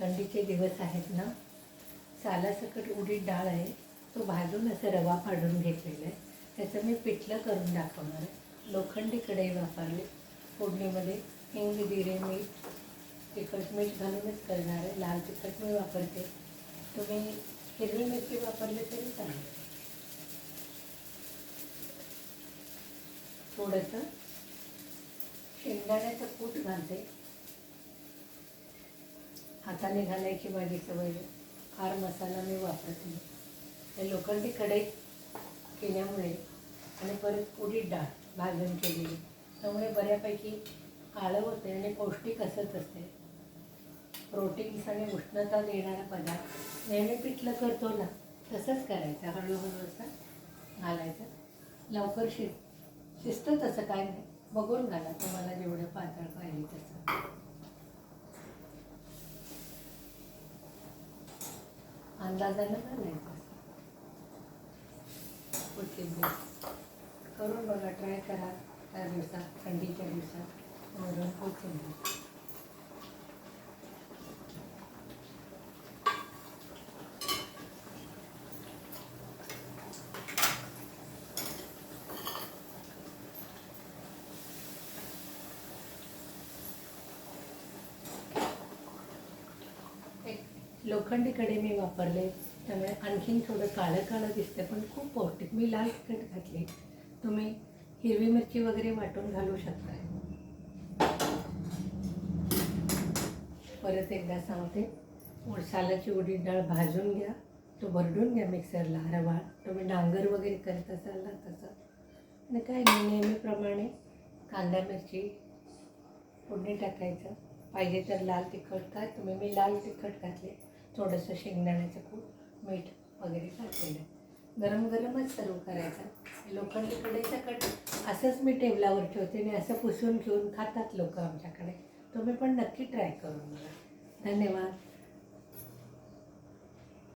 थंडीचे दिवस आहेत ना, सालासकट उडीद डाळ आहे, तो भाजून असं रवा पाडून घेतलेला आहे. त्याचं मी पिठलं करून दाखवणार आहे. लोखंडी कढई वापरली, फोडणीमध्ये हिंग, जिरे, मीठ, तिखट मीठ घालूनच करणार आहे. लाल तिखट मी वापरते, तुम्ही हिरवी मिरची वापरली तरी चालेल. थोडंसं शेंगदाण्याचं कूट घालते. हाताने घालायची माझी सवय आहे. फार मसाला मी वापरत नाही. हे लोखंडी कढईत केल्यामुळे आणि परत उडीद डाळ भाजून केलेली, त्यामुळे बऱ्यापैकी काळं होते आणि पौष्टिक असत असते. प्रोटीन्स आणि उष्णता देणारा पदार्थ. नेहमी पिठलं करतो ना, तसंच करायचं. हळूहळू असं घालायचं. लवकर शिजतं तसं काय नाही. बघून घाला तुम्हाला जेवढं पातळ पाहिजे तसं. अंदाजानं घालायचं. कोथिंबीर करून बघा, ट्राय करा. त्या दिवसात, थंडीच्या दिवसात वरून कोथिंबीर. लोखंडी कढई मी वापरले, त्यामुळे आणखीन थोडं काळं काळं दिसतं, पण खूप पौष्टिक. मी लाल तिखट घातले, तुम्ही हिरवी मिरची वगैरे वाटून घालू शकता. परत एकदा सांगते, सालाची उडीद डाळ भाजून घ्या, तो भरडून घ्या मिक्सरला. रवा तुम्ही डांगर वगैरे करत असाल ना तसं. आणि काय नाही, नेहमीप्रमाणे कांदा मिरची फोडणी टाकायचं. पाहिजे तर लाल तिखट काय, मी लाल तिखट घातले, थोडंसं शेंगदाण्याचं कूट, मीठ वगैरे घातलेलं. गरम गरमच सर्व करायचं. लोखंडी कढईचा कट असंच मी टेबलावर ठेवते आणि असं पुसून घेऊन खातात लोक आमच्याकडे. तुम्ही पण नक्की ट्राय करून बघा. धन्यवाद.